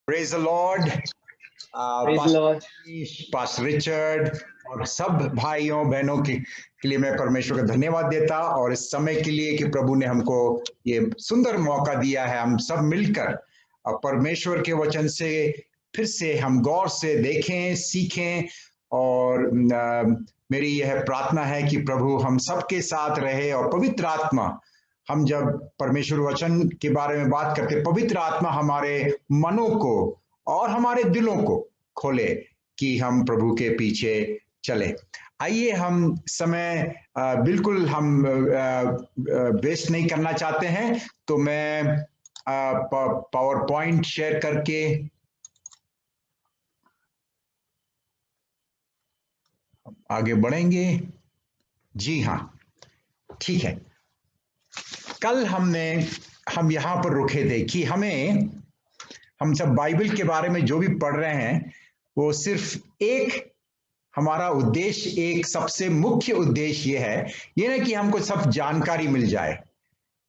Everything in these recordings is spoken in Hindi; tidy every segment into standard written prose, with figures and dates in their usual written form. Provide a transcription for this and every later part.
Praise the Lord. Pastor Richard और सब भाइयों बहनों के लिए मैं परमेश्वर का धन्यवाद देता और इस समय के लिए कि प्रभु ने हमको ये सुंदर मौका दिया है। हम सब मिलकर परमेश्वर के वचन से फिर से हम गौर से देखें, सीखें और मेरी यह प्रार्थना है कि प्रभु हम सबके साथ रहे और पवित्र आत्मा, हम जब परमेश्वर वचन के बारे में बात करते, पवित्र आत्मा हमारे मनों को और हमारे दिलों को खोले कि हम प्रभु के पीछे चले। आइए हम समय बिल्कुल हम वेस्ट नहीं करना चाहते हैं, तो मैं पावर पॉइंट शेयर करके आगे बढ़ेंगे। जी हाँ, ठीक है। कल हम यहाँ पर रुके थे कि हम सब बाइबल के बारे में जो भी पढ़ रहे हैं वो सिर्फ एक हमारा उद्देश्य, एक सबसे मुख्य उद्देश्य ये है, ये ना कि हमको सब जानकारी मिल जाए।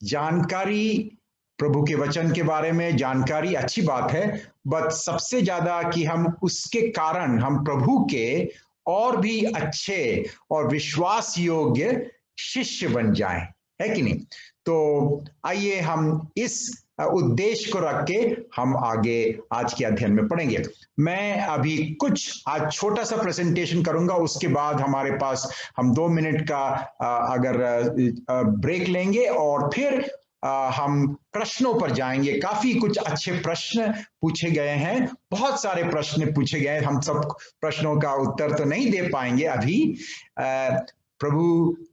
जानकारी प्रभु के वचन के बारे में जानकारी अच्छी बात है, बट सबसे ज्यादा कि हम उसके कारण हम प्रभु के और भी अच्छे और विश्वास योग्य शिष्य बन जाएं, है कि नहीं? तो आइए हम इस उद्देश्य को रख के हम आगे आज के अध्ययन में पढ़ेंगे। मैं अभी कुछ आज छोटा सा प्रेजेंटेशन करूंगा, उसके बाद हमारे पास हम 2 मिनट का अगर ब्रेक लेंगे और फिर हम प्रश्नों पर जाएंगे। काफी कुछ अच्छे प्रश्न पूछे गए हैं, बहुत सारे प्रश्न पूछे गए हैं। हम सब प्रश्नों का उत्तर तो नहीं दे पाएंगे अभी। प्रभु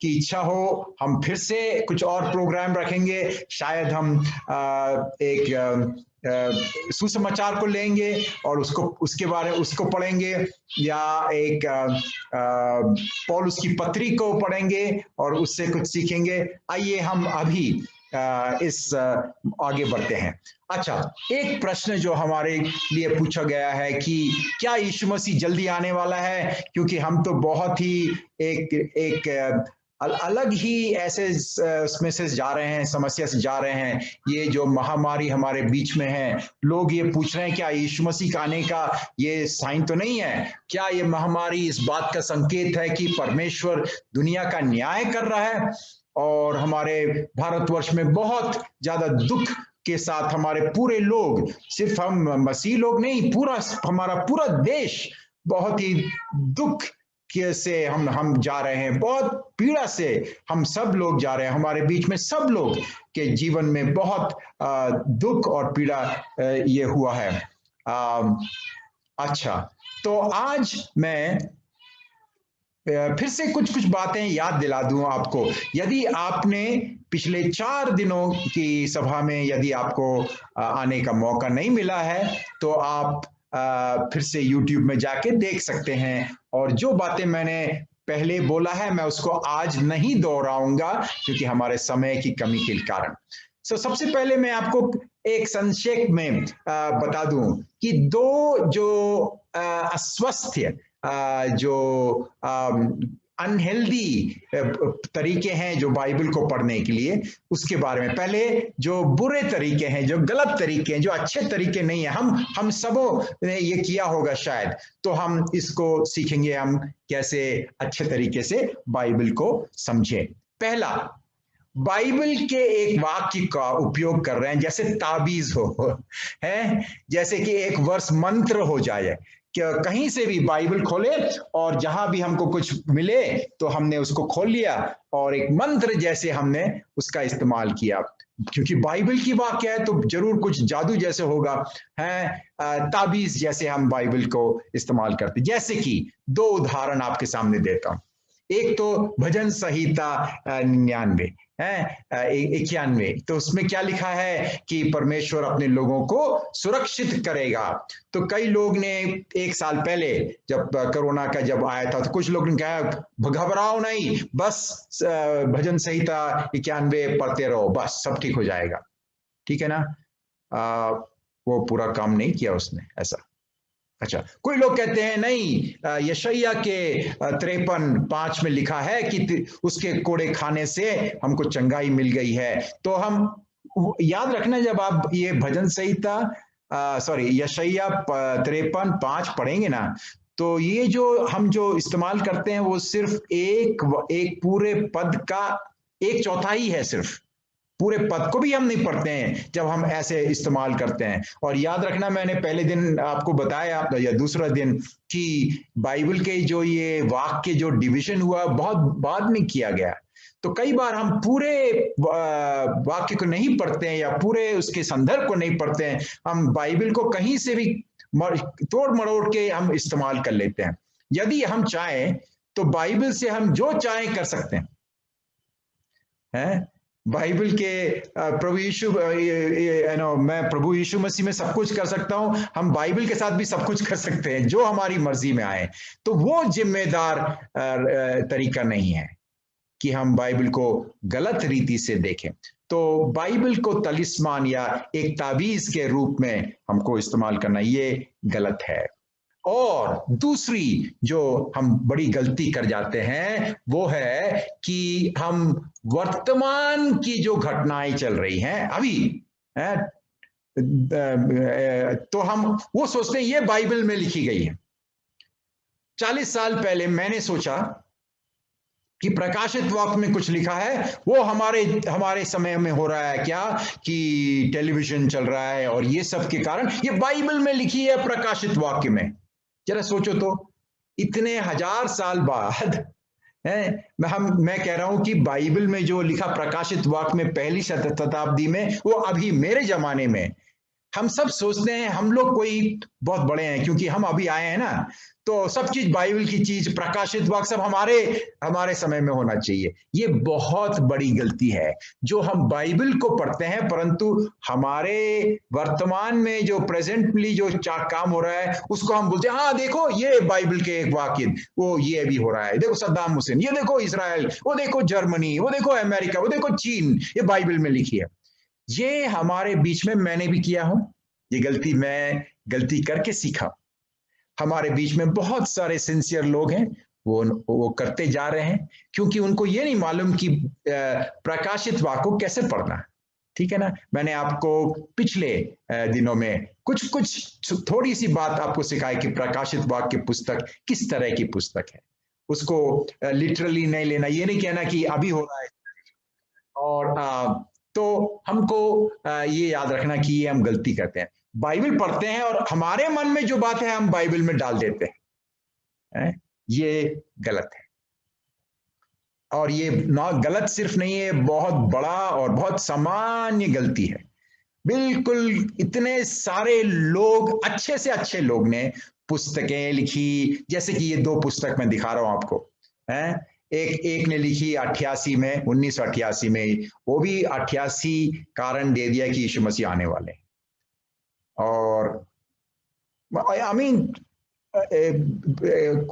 की इच्छा हो हम फिर से कुछ और प्रोग्राम रखेंगे। शायद हम एक सुसमाचार को लेंगे और उसके बारे में उसको पढ़ेंगे, या एक पौलुस की पत्री को पढ़ेंगे और उससे कुछ सीखेंगे। आइए हम अभी इस आगे बढ़ते हैं। अच्छा, एक प्रश्न जो हमारे लिए पूछा गया है कि क्या यीशु मसीह जल्दी आने वाला है? क्योंकि हम तो बहुत ही एक अलग ही ऐसे उसमें से जा रहे हैं, समस्या से जा रहे हैं। ये जो महामारी हमारे बीच में है, लोग ये पूछ रहे हैं क्या यीशु मसीह का आने का ये साइन तो नहीं है? क्या ये महामारी इस बात का संकेत है कि परमेश्वर दुनिया का न्याय कर रहा है? और हमारे भारतवर्ष में बहुत ज्यादा दुख के साथ हमारे पूरे लोग, सिर्फ हम मसीह लोग नहीं, हमारा पूरा देश बहुत ही दुख से हम जा रहे हैं, बहुत पीड़ा से हम सब लोग जा रहे हैं। हमारे बीच में सब लोग के जीवन में बहुत दुख और पीड़ा ये हुआ है। अच्छा, तो आज मैं फिर से कुछ बातें याद दिला दूं आपको। यदि आपने पिछले 4 दिनों की सभा में यदि आपको आने का मौका नहीं मिला है, तो आप फिर से YouTube में जाके देख सकते हैं। और जो बातें मैंने पहले बोला है मैं उसको आज नहीं दोहराऊंगा क्योंकि हमारे समय की कमी के कारण। सबसे पहले मैं आपको एक संक्षेप में बता दूं कि 2 जो अस्वस्थ जो अनहेल्दी तरीके हैं जो बाइबल को पढ़ने के लिए, उसके बारे में। पहले जो बुरे तरीके हैं, जो गलत तरीके हैं, जो अच्छे तरीके नहीं है, हम सबों ने ये किया होगा शायद, तो हम इसको सीखेंगे हम कैसे अच्छे तरीके से बाइबल को समझें। पहला, बाइबल के एक वाक्य का उपयोग कर रहे हैं जैसे ताबीज हो, है जैसे कि एक वर्ष मंत्र हो जाए। कहीं से भी बाइबल खोले और जहां भी हमको कुछ मिले तो हमने उसको खोल लिया और एक मंत्र जैसे हमने उसका इस्तेमाल किया। क्योंकि बाइबल की वाक्य है तो जरूर कुछ जादू जैसे होगा, है ताबीज जैसे हम बाइबल को इस्तेमाल करते। जैसे कि 2 उदाहरण आपके सामने देता हूं। एक तो भजन संहिता 99 है 91, तो उसमें क्या लिखा है कि परमेश्वर अपने लोगों को सुरक्षित करेगा। तो कई लोग ने 1 साल पहले जब कोरोना का जब आया था तो कुछ लोग ने कहा घबराओ नहीं, बस भजन संहिता 91 पढ़ते रहो, बस सब ठीक हो जाएगा। ठीक है ना? वो पूरा काम नहीं किया उसने ऐसा। अच्छा, कोई लोग कहते हैं नहीं, यशायाह के 53:5 में लिखा है कि उसके कोड़े खाने से हमको चंगाई मिल गई है। तो हम याद रखना, जब आप ये भजन संहिता सॉरी यशायाह 53:5 पढ़ेंगे ना, तो ये जो इस्तेमाल करते हैं वो सिर्फ एक पूरे पद का एक चौथाई है सिर्फ। पूरे पद को भी हम नहीं पढ़ते हैं जब हम ऐसे इस्तेमाल करते हैं। और याद रखना, मैंने पहले दिन आपको बताया या दूसरा दिन कि बाइबल के जो ये वाक्य जो डिवीजन हुआ बहुत बाद में किया गया। तो कई बार हम पूरे वाक्य को नहीं पढ़ते हैं या पूरे उसके संदर्भ को नहीं पढ़ते हैं, हम बाइबल को कहीं से भी तोड़ मरोड़ के हम इस्तेमाल कर लेते हैं। यदि हम चाहें तो बाइबल से हम जो चाहें कर सकते हैं। बाइबल के प्रभु यीशु मैं प्रभु यीशु मसीह में सब कुछ कर सकता हूं, हम बाइबल के साथ भी सब कुछ कर सकते हैं जो हमारी मर्जी में आए। तो वो जिम्मेदार तरीका नहीं है कि हम बाइबल को गलत रीति से देखें। तो बाइबल को तलिस्मान या एक ताबीज के रूप में हमको इस्तेमाल करना ये गलत है। और दूसरी जो हम बड़ी गलती कर जाते हैं वो है कि हम वर्तमान की जो घटनाएं चल रही हैं अभी तो हम वो सोचते हैं ये बाइबल में लिखी गई है। 40 साल पहले मैंने सोचा कि प्रकाशित वाक्य में कुछ लिखा है, वो हमारे समय में हो रहा है क्या कि टेलीविजन चल रहा है और ये सब के कारण ये बाइबल में लिखी है प्रकाशित वाक्य में। जरा सोचो तो, इतने 1000 साल बाद मैं कह रहा हूं कि बाइबल में जो लिखा प्रकाशित वाक्य में पहली शताब्दी में, वो अभी मेरे जमाने में हम सब सोचते हैं हम लोग कोई बहुत बड़े हैं क्योंकि हम अभी आए हैं ना, तो सब चीज बाइबल की चीज प्रकाशित वाक्य सब हमारे समय में होना चाहिए। ये बहुत बड़ी गलती है जो हम बाइबल को पढ़ते हैं परंतु हमारे वर्तमान में जो प्रेजेंटली जो काम हो रहा है उसको हम बोलते हैं हाँ देखो ये बाइबल के एक वाक्य वो ये भी हो रहा है, देखो सद्दाम हुसैन, ये देखो इसराइल, वो देखो जर्मनी, वो देखो अमेरिका, वो देखो चीन, ये बाइबल में लिखी है। ये हमारे बीच में मैंने भी किया हूं, ये गलती मैं गलती करके सीखा। हमारे बीच में बहुत सारे सिंसियर लोग हैं, वो करते जा रहे हैं क्योंकि उनको ये नहीं मालूम कि प्रकाशित वाक्य को कैसे पढ़ना। ठीक है ना, मैंने आपको पिछले दिनों में कुछ थोड़ी सी बात आपको सिखाई कि प्रकाशित वाक्य पुस्तक किस तरह की पुस्तक है। उसको लिटरली नहीं लेना, ये नहीं कहना कि अभी हो रहा है। और तो हमको ये याद रखना कि ये हम गलती करते हैं, बाइबल पढ़ते हैं और हमारे मन में जो बात है हम बाइबल में डाल देते हैं, ये गलत है। और ये ना गलत सिर्फ नहीं है, बहुत बड़ा और बहुत सामान्य गलती है। बिल्कुल इतने सारे लोग, अच्छे से अच्छे लोग ने पुस्तकें लिखी, जैसे कि ये 2 पुस्तक मैं दिखा रहा हूं आपको। एक ने लिखी 88 में, 1988 में, वो भी 88 कारण दे दिया कि यीशु मसीह आने वाले। और आई मीन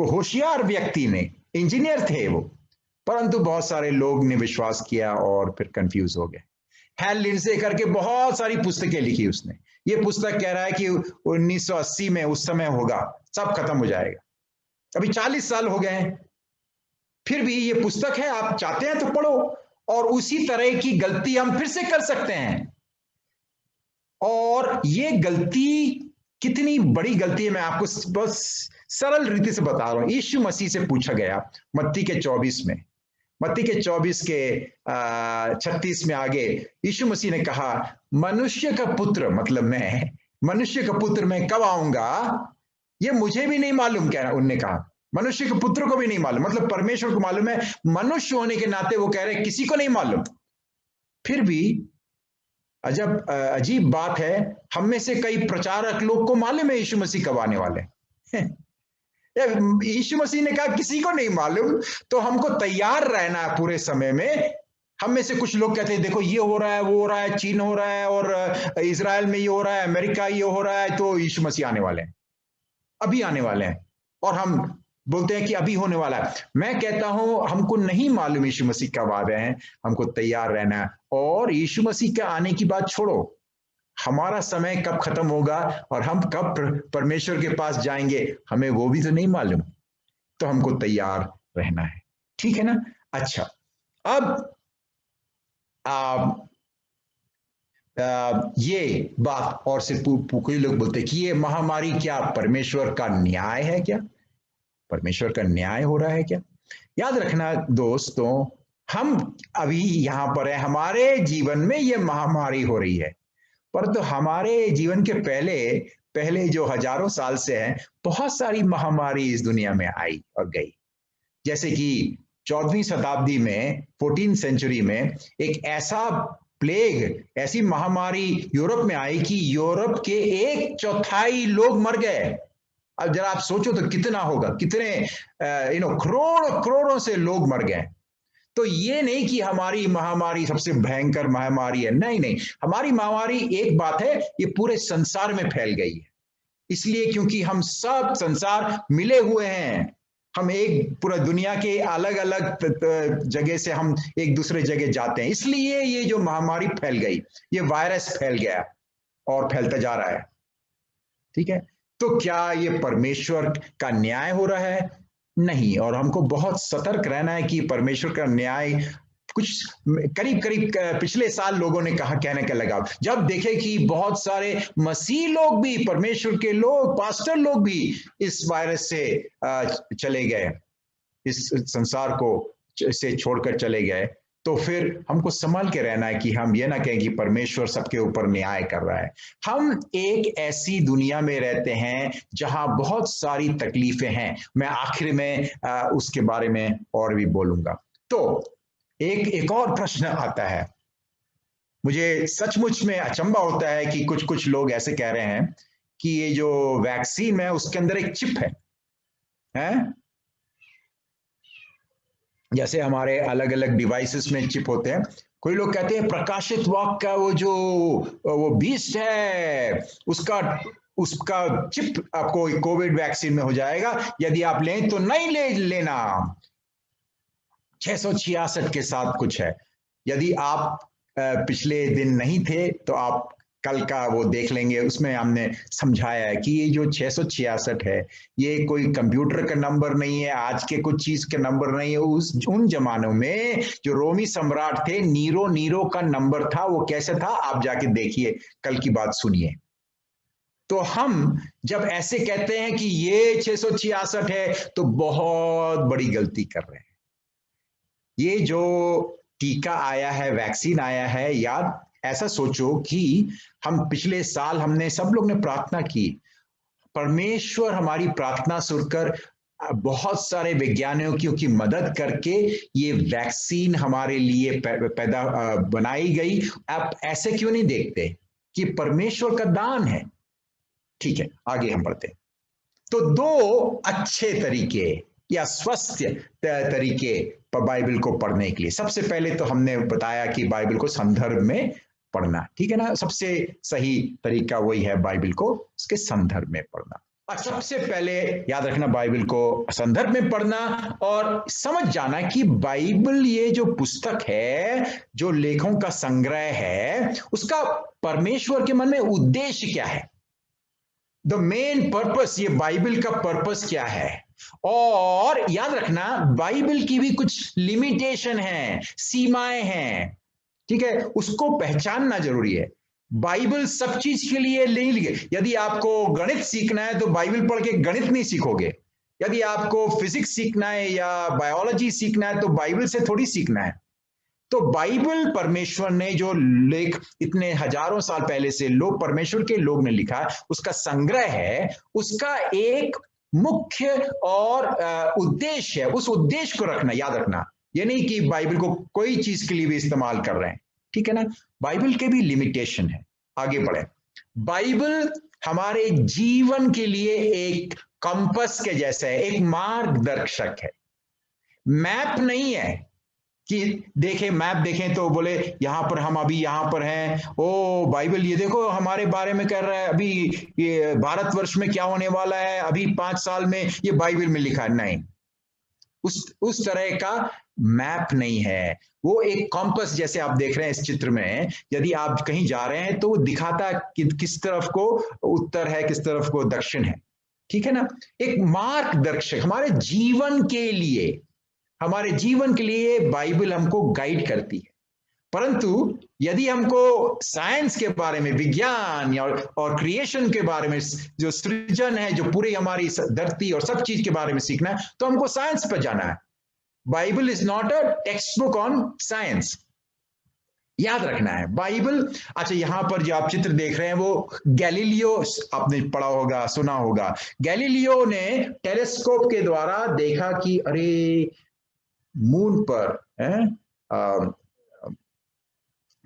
होशियार व्यक्ति ने, इंजीनियर थे वो, परंतु बहुत सारे लोग ने विश्वास किया और फिर कंफ्यूज हो गए। हैल लिंडसे करके बहुत सारी पुस्तकें लिखी उसने। ये पुस्तक कह रहा है कि 1980 में उस समय होगा, सब खत्म हो जाएगा। अभी 40 साल हो गए हैं, फिर भी ये पुस्तक है, आप चाहते हैं तो पढ़ो। और उसी तरह की गलती हम फिर से कर सकते हैं। और ये गलती कितनी बड़ी गलती है मैं आपको बस सरल रीति से बता रहा हूं। यीशु मसीह से पूछा गया मत्ती के 24 में, मत्ती के 24 के 36 में आगे यीशु मसीह ने कहा, मनुष्य का पुत्र, मतलब मैं, मनुष्य का पुत्र मैं कब आऊंगा ये मुझे भी नहीं मालूम, कह रहा उनने कहा। मनुष्य के पुत्र को भी नहीं मालूम, मतलब परमेश्वर को मालूम है, मनुष्य होने के नाते वो कह रहे किसी को नहीं मालूम। फिर भी अजीब बात है, हम में से कई प्रचारक लोग को मालूम है यीशु मसीह कब आने वाले। यीशु मसीह ने कहा किसी को नहीं मालूम, तो हमको तैयार रहना है पूरे समय में। हम में से कुछ लोग कहते हैं देखो ये हो रहा है, वो हो रहा है, चीन हो रहा है, और इजराइल में ये हो रहा है, अमेरिका ये हो रहा है, तो यीशु मसीह आने वाले हैं, अभी आने वाले हैं। और हम बोलते हैं कि अभी होने वाला है। मैं कहता हूं हमको नहीं मालूम यीशु मसीह कब आ रहे हैं, हमको तैयार रहना है। और यीशु मसीह के आने की बात छोड़ो, हमारा समय कब खत्म होगा और हम कब परमेश्वर के पास जाएंगे हमें वो भी तो नहीं मालूम। तो हमको तैयार रहना है, ठीक है ना। अच्छा, अब ये बात और से कोई लोग बोलते हैं कि ये महामारी क्या परमेश्वर का न्याय है क्या? परमेश्वर का न्याय हो रहा है क्या? याद रखना दोस्तों, हम अभी यहां पर है, हमारे जीवन में ये महामारी हो रही है, परंतु हमारे जीवन के पहले पहले जो हजारों साल से है, बहुत सारी महामारी इस दुनिया में आई और गई। जैसे कि 14वीं शताब्दी में, 14th सेंचुरी में एक ऐसा प्लेग, ऐसी महामारी यूरोप में आई कि यूरोप के 1/4 लोग मर गए। अब जरा आप सोचो तो कितना होगा, कितने करोड़ों करोड़ों से लोग मर गए। तो ये नहीं कि हमारी महामारी सबसे भयंकर महामारी है, नहीं नहीं, हमारी महामारी एक बात है, ये पूरे संसार में फैल गई है। इसलिए क्योंकि हम सब संसार मिले हुए हैं, हम एक पूरा दुनिया के अलग अलग जगह से हम एक दूसरे जगह जाते हैं, इसलिए ये जो महामारी फैल गई, ये वायरस फैल गया और फैलता जा रहा है। ठीक है, तो क्या ये परमेश्वर का न्याय हो रहा है? नहीं। और हमको बहुत सतर्क रहना है कि परमेश्वर का न्याय कुछ करीब करीब पिछले साल लोगों ने कहा, कहने का लगा, जब देखे कि बहुत सारे मसीह लोग भी, परमेश्वर के लोग, पास्टर लोग भी इस वायरस से चले गए, इस संसार को से छोड़कर चले गए, तो फिर हमको संभाल के रहना है कि हम ये ना कहें कि परमेश्वर सबके ऊपर न्याय कर रहा है। हम एक ऐसी दुनिया में रहते हैं जहां बहुत सारी तकलीफें हैं। मैं आखिर में उसके बारे में और भी बोलूंगा। तो एक और प्रश्न आता है, मुझे सचमुच में अचंभा होता है कि कुछ कुछ लोग ऐसे कह रहे हैं कि ये जो वैक्सीन है उसके अंदर एक चिप है? जैसे हमारे अलग अलग डिवाइसेस में चिप होते हैं। कोई लोग कहते हैं प्रकाशित वाक्य का वो बीस्ट है, उसका चिप आपको कोविड वैक्सीन में हो जाएगा, यदि आप लें तो नहीं लेना। 666 के साथ कुछ है। यदि आप पिछले दिन नहीं थे तो आप कल का वो देख लेंगे, उसमें हमने समझाया है कि ये जो 666 है, ये कोई कंप्यूटर का नंबर नहीं है, आज के कुछ चीज के नंबर नहीं है। उन जमानों में जो रोमी सम्राट थे, नीरो का नंबर था। वो कैसे था, आप जाके देखिए, कल की बात सुनिए। तो हम जब ऐसे कहते हैं कि ये 666 है, तो बहुत बड़ी गलती कर रहे हैं। ये जो टीका आया है, वैक्सीन आया है, याद ऐसा सोचो कि हम पिछले साल हमने सब लोग ने प्रार्थना की, परमेश्वर हमारी प्रार्थना सुनकर बहुत सारे वैज्ञानिकों की मदद करके ये वैक्सीन हमारे लिए पैदा बनाई गई। आप ऐसे क्यों नहीं देखते कि परमेश्वर का दान है? ठीक है, आगे हम बढ़ते हैं। तो दो अच्छे तरीके या स्वस्थ तरीके बाइबल को पढ़ने के लिए, सबसे पहले तो हमने बताया कि बाइबल को संदर्भ में पढ़ना, ठीक है ना। सबसे सही तरीका वही है, बाइबल को उसके संदर्भ में पढ़ना। और सबसे पहले याद रखना, बाइबल को संदर्भ में पढ़ना और समझ जाना कि बाइबल ये जो पुस्तक है, जो लेखों का संग्रह है, उसका परमेश्वर के मन में उद्देश्य क्या है, द मेन पर्पस, ये बाइबल का पर्पस क्या है। और याद रखना, बाइबल की भी कुछ लिमिटेशन है, सीमाएं हैं, ठीक है, उसको पहचानना जरूरी है। बाइबल सब चीज के लिए नहीं लिखे। यदि आपको गणित सीखना है तो बाइबल पढ़ के गणित नहीं सीखोगे। यदि आपको फिजिक्स सीखना है या बायोलॉजी सीखना है तो बाइबल से थोड़ी सीखना है। तो बाइबल परमेश्वर ने जो लेख इतने हजारों साल पहले से लोग, परमेश्वर के लोग ने लिखा, उसका संग्रह है, उसका एक मुख्य और उद्देश्य है। उस उद्देश्य को रखना, याद रखना, ये नहीं कि बाइबल को कोई चीज के लिए भी इस्तेमाल कर रहे हैं, ठीक है ना। बाइबल के भी लिमिटेशन है। आगे बढ़े। बाइबल हमारे जीवन के लिए एक कंपस के जैसा है, एक मार्गदर्शक है, मैप नहीं है कि देखें, मैप देखें तो बोले यहां पर हम अभी यहां पर हैं, ओ बाइबल ये देखो हमारे बारे में कह रहा है, अभी ये भारतवर्ष में क्या होने वाला है, अभी 5 साल में, ये बाइबल में लिखा है। नहीं, उस तरह का मैप नहीं है। वो एक कॉम्पस जैसे आप देख रहे हैं इस चित्र में, यदि आप कहीं जा रहे हैं तो वो दिखाता है कि किस तरफ को उत्तर है, किस तरफ को दक्षिण है, ठीक है ना। एक मार्गदर्शक हमारे जीवन के लिए, हमारे जीवन के लिए बाइबल हमको गाइड करती है। परंतु यदि हमको साइंस के बारे में, विज्ञान और क्रिएशन के बारे में, जो सृजन है, जो पूरी हमारी धरती और सब चीज के बारे में सीखना है, तो हमको साइंस पर जाना है। Bible is not a text book on science, याद रखना है। बाइबल, अच्छा यहां पर जो आप चित्र देख रहे हैं वो गैलीलियो, आपने पढ़ा होगा, सुना होगा। गैलीलियो ने टेलीस्कोप के द्वारा देखा कि अरे मून पर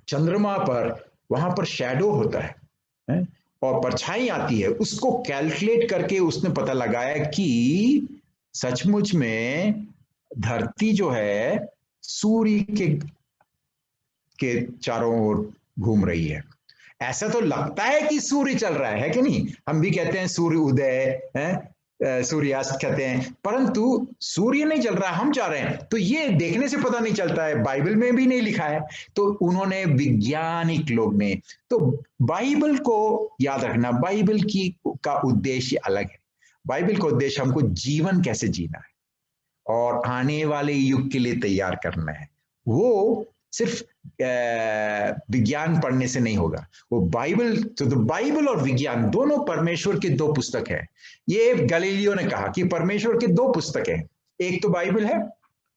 चंद्रमा पर वहां पर शैडो होता है और परछाई आती है। उसको कैलकुलेट करके उसने पता लगाया कि सचमुच में धरती जो है सूर्य के चारों ओर घूम रही है। ऐसा तो लगता है कि सूर्य चल रहा है कि नहीं? हम भी कहते हैं सूर्य उदय है, सूर्यास्त कहते हैं, परंतु सूर्य नहीं चल रहा, हम जा रहे हैं। तो ये देखने से पता नहीं चलता है, बाइबल में भी नहीं लिखा है। तो उन्होंने, वैज्ञानिक लोग ने, तो बाइबल को याद रखना, बाइबल की का उद्देश्य अलग है। बाइबल का उद्देश्य हमको जीवन कैसे जीना है और आने वाले युग के लिए तैयार करना है। वो सिर्फ विज्ञान पढ़ने से नहीं होगा। वो बाइबल, तो बाइबल और विज्ञान दोनों परमेश्वर के दो पुस्तक है। ये गैलीलियो ने कहा कि परमेश्वर के दो पुस्तक है, एक तो बाइबल है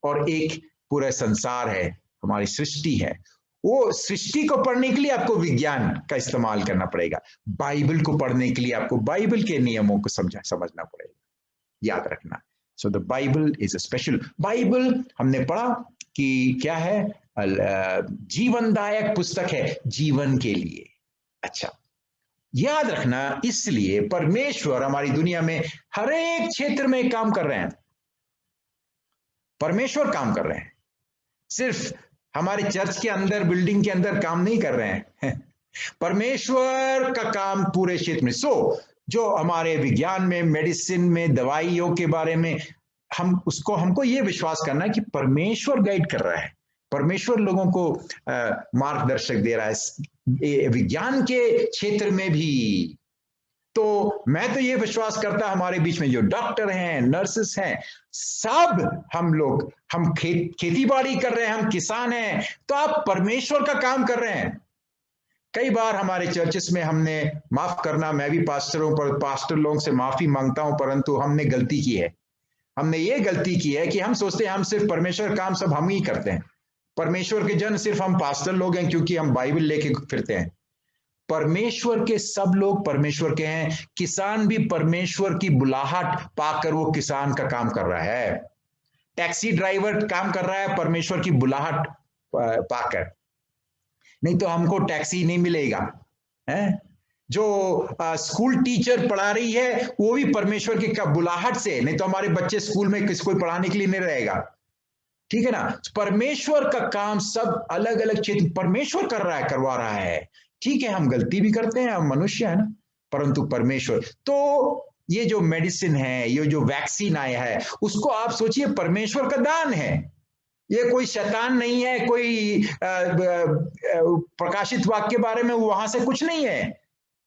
और एक पूरा संसार है, हमारी सृष्टि है। वो सृष्टि को पढ़ने के लिए आपको विज्ञान का इस्तेमाल करना पड़ेगा, बाइबल को पढ़ने के लिए आपको बाइबल के नियमों को समझना पड़ेगा, याद रखना। So the Bible is a special. Bible हमने पढ़ा कि क्या है, जीवनदायक पुस्तक है जीवन के लिए। अच्छा, याद रखना, इसलिए परमेश्वर हमारी दुनिया में हर एक क्षेत्र में काम कर रहे हैं। परमेश्वर काम कर रहे हैं, सिर्फ हमारे चर्च के अंदर, बिल्डिंग के अंदर काम नहीं कर रहे हैं। परमेश्वर का काम पूरे क्षेत्र में। जो हमारे विज्ञान में, मेडिसिन में, दवाइयों के बारे में, हमको ये विश्वास करना है कि परमेश्वर गाइड कर रहा है, परमेश्वर लोगों को मार्गदर्शक दे रहा है विज्ञान के क्षेत्र में भी। तो मैं तो ये विश्वास करता, हमारे बीच में जो डॉक्टर हैं, नर्सेस हैं, सब हम खेती बाड़ी कर रहे हैं, हम किसान हैं, तो आप परमेश्वर का काम कर रहे हैं। कई बार हमारे चर्चेस में हमने, माफ करना, मैं भी पास्टर हूं, पर पास्टर लोगों से माफी मांगता हूं, परंतु हमने गलती की है। हमने ये गलती की है कि हम सोचते हैं हम सिर्फ परमेश्वर काम सब हम ही करते हैं। परमेश्वर के जन सिर्फ हम पास्टर लोग हैं क्योंकि हम बाइबल लेके फिरते हैं। परमेश्वर के सब लोग परमेश्वर के हैं। किसान भी परमेश्वर की बुलाहट पाकर वो किसान का काम कर रहा है। टैक्सी ड्राइवर काम कर रहा है परमेश्वर की बुलाहट पाकर, नहीं तो हमको टैक्सी नहीं मिलेगा है। जो स्कूल टीचर पढ़ा रही है वो भी परमेश्वर की बुलाहट से, नहीं तो हमारे बच्चे स्कूल में किसको पढ़ाने के लिए नहीं रहेगा, ठीक है ना। परमेश्वर का काम सब अलग अलग क्षेत्र परमेश्वर कर रहा है, करवा रहा है। ठीक है, हम गलती भी करते हैं, हम मनुष्य है ना, परंतु परमेश्वर। तो ये जो मेडिसिन है, ये जो वैक्सीन आया है, उसको आप सोचिए परमेश्वर का दान है। ये कोई शैतान नहीं है, कोई प्रकाशित वाक्य के बारे में वहां से कुछ नहीं है।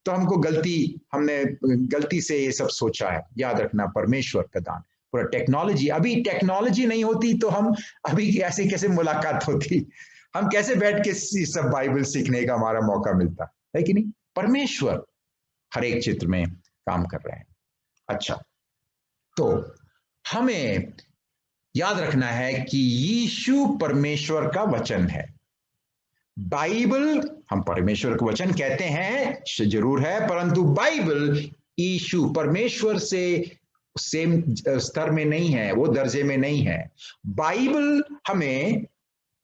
तो हमने गलती से ये सब सोचा है। याद रखना, परमेश्वर का दान। पूरा टेक्नोलॉजी, अभी टेक्नोलॉजी नहीं होती तो हम अभी कैसे मुलाकात होती, हम कैसे बैठ के सब बाइबल सीखने का हमारा मौका मिलता है कि नहीं। परमेश्वर हर एक क्षेत्र में काम कर रहे हैं। अच्छा, तो हमें याद रखना है कि यीशु परमेश्वर का वचन है। बाइबल हम परमेश्वर का वचन कहते हैं, जरूर है, परंतु बाइबल यीशु परमेश्वर से सेम स्तर में नहीं है, वो दर्जे में नहीं है। बाइबल हमें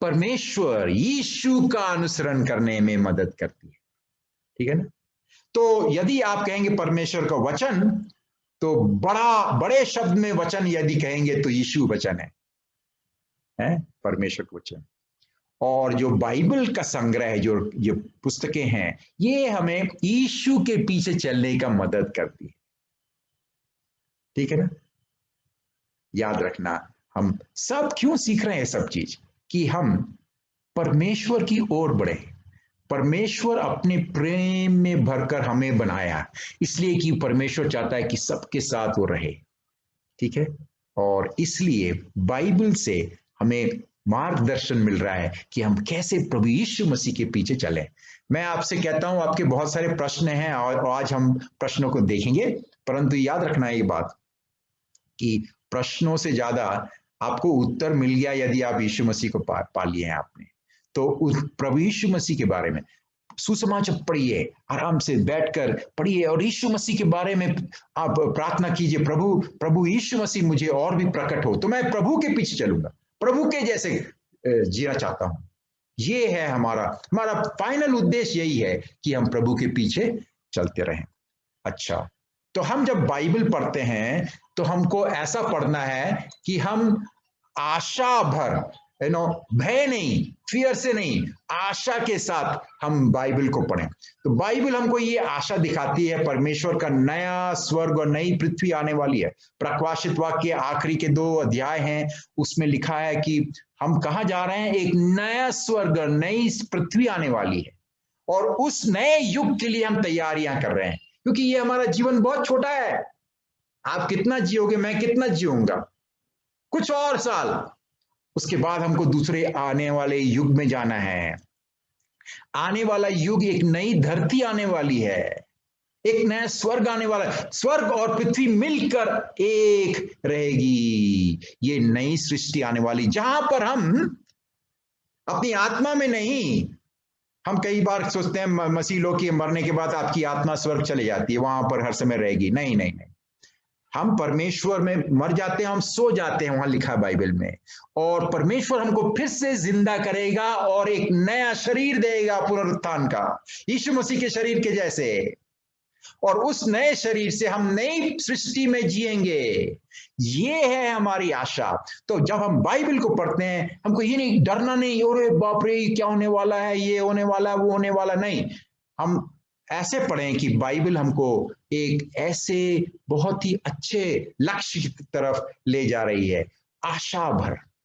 परमेश्वर यीशु का अनुसरण करने में मदद करती है, ठीक है ना। तो यदि आप कहेंगे परमेश्वर का वचन, तो बड़े शब्द में वचन यदि कहेंगे तो यीशु वचन है परमेश्वर का वचन। और जो बाइबल का संग्रह है, जो पुस्तकें हैं, ये हमें यीशु के पीछे चलने का मदद करती है, ठीक है ना। याद रखना, हम सब क्यों सीख रहे हैं सब चीज, कि हम परमेश्वर की ओर बढ़े। परमेश्वर अपने प्रेम में भरकर हमें बनाया, इसलिए कि परमेश्वर चाहता है कि सबके साथ वो रहे, ठीक है। और इसलिए बाइबल से हमें मार्गदर्शन मिल रहा है कि हम कैसे प्रभु यीशु मसीह के पीछे चलें। मैं आपसे कहता हूं, आपके बहुत सारे प्रश्न हैं और आज हम प्रश्नों को देखेंगे, परंतु याद रखना ये बात कि प्रश्नों से ज्यादा आपको उत्तर मिल गया यदि आप यीशु मसीह को पा लिए हैं आपने। तो उस प्रभु यीशु मसीह के बारे में सुसमाचार पढ़िए, आराम से बैठकर पढ़िए और यीशु मसीह के बारे में आप प्रार्थना कीजिए, प्रभु यीशु मसीह मुझे और भी प्रकट हो तो मैं प्रभु के पीछे चलूंगा, प्रभु के जैसे जीना चाहता हूं। ये है हमारा फाइनल उद्देश्य, यही है कि हम प्रभु के पीछे चलते रहें। अच्छा, तो हम जब बाइबल पढ़ते हैं तो हमको ऐसा पढ़ना है कि हम आशा भर, भय नहीं, फियर से नहीं, आशा के साथ हम बाइबल को पढ़ें। तो बाइबल हमको ये आशा दिखाती है, परमेश्वर का नया स्वर्ग और नई पृथ्वी आने वाली है। प्रकाशित वाक्य के आखिरी के 2 अध्याय हैं, उसमें लिखा है कि हम कहाँ जा रहे हैं, एक नया स्वर्ग और नई पृथ्वी आने वाली है, और उस नए युग के लिए हम तैयारियां कर रहे हैं, क्योंकि ये हमारा जीवन बहुत छोटा है। आप कितना जियोगे, मैं कितना जीऊंगा, कुछ और साल, उसके बाद हमको दूसरे आने वाले युग में जाना है। आने वाला युग, एक नई धरती आने वाली है, एक नया स्वर्ग आने वाला है, स्वर्ग और पृथ्वी मिलकर एक रहेगी। ये नई सृष्टि आने वाली, जहां पर हम अपनी आत्मा में नहीं, हम कई बार सोचते हैं मसीह लोग के मरने के बाद आपकी आत्मा स्वर्ग चली जाती है, वहां पर हर समय रहेगी। नहीं नहीं नहीं, हम परमेश्वर में मर जाते हैं, हम सो जाते हैं, वहां लिखा है बाइबल में, और परमेश्वर हमको फिर से जिंदा करेगा और एक नया शरीर देगा पुनरुत्थान का, यीशु मसीह के शरीर के जैसे, और उस नए शरीर से हम नई सृष्टि में जिएंगे। ये है हमारी आशा। तो जब हम बाइबल को पढ़ते हैं, हमको ये नहीं डरना, नहीं अरे बाप रे क्या होने वाला है, ये होने वाला है, वो होने वाला, नहीं। हम ऐसे पढ़ें कि बाइबल हमको एक ऐसे बहुत ही अच्छे लक्ष्य की तरफ ले जा रही है, आशा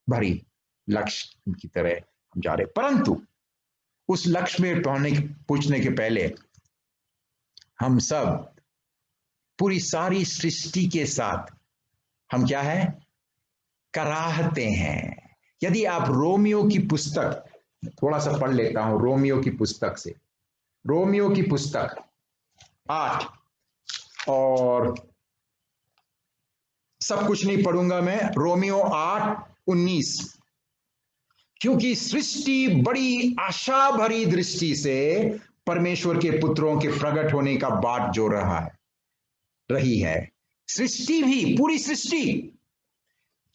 भरी लक्ष्य की तरह हम जा रहे। परंतु उस लक्ष्य में पहुंचने के पहले हम सब पूरी सारी सृष्टि के साथ हम क्या है, कराहते हैं। यदि आप रोमियो की पुस्तक थोड़ा सा पढ़ लेता हूं, रोमियो की पुस्तक से, रोमियो की पुस्तक 8, और सब कुछ नहीं पढ़ूंगा मैं, रोमियो 8:19, क्योंकि सृष्टि बड़ी आशा भरी दृष्टि से परमेश्वर के पुत्रों के प्रकट होने का बाट जो रही है। सृष्टि भी, पूरी सृष्टि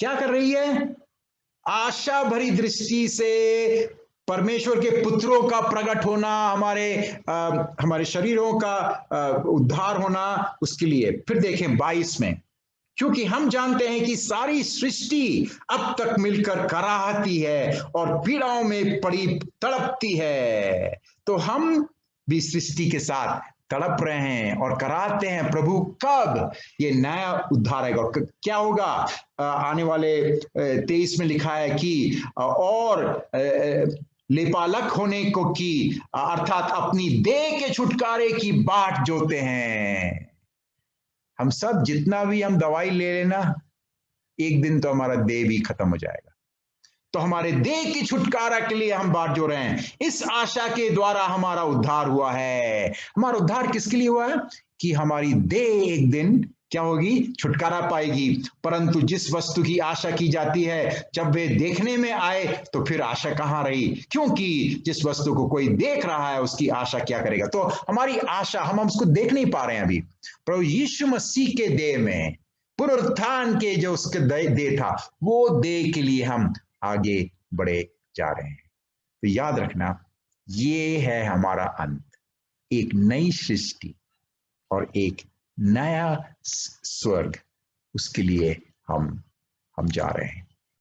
क्या कर रही है, आशा भरी दृष्टि से परमेश्वर के पुत्रों का प्रकट होना, हमारे शरीरों का उद्धार होना, उसके लिए। फिर देखें 22 में, क्योंकि हम जानते हैं कि सारी सृष्टि अब तक मिलकर कराहती है और पीड़ाओं में पड़ी तड़पती है। तो हम भी सृष्टि के साथ तड़प रहे हैं और कराहते हैं, प्रभु कब ये नया उद्धार आएगा, क्या होगा। आने वाले 23 में लिखा है कि और लेपालक होने को की, अर्थात अपनी देह के छुटकारे की बाट जोते हैं। हम सब जितना भी हम दवाई ले लेना, एक दिन तो हमारा देह भी खत्म हो जाएगा। तो हमारे देह की छुटकारा के लिए हम बाट जो रहे हैं, इस आशा के द्वारा हमारा उद्धार हुआ है। हमारा उद्धार किसके लिए हुआ है, कि हमारी देह एक दिन क्या होगी, छुटकारा पाएगी। परंतु जिस वस्तु की आशा की जाती है, जब वे देखने में आए तो फिर आशा कहां रही, क्योंकि जिस वस्तु को कोई देख रहा है उसकी आशा क्या करेगा। तो हमारी आशा, हम उसको देख नहीं पा रहे हैं अभी। प्रभु यीशु मसीह के देह में, पुनरुत्थान के जो उसके देह था, वो देह के लिए हम आगे बढ़े जा रहे हैं। तो याद रखना, ये है हमारा अंत, एक नई सृष्टि और एक नया स्वर्ग, उसके लिए हम जा रहे हैं।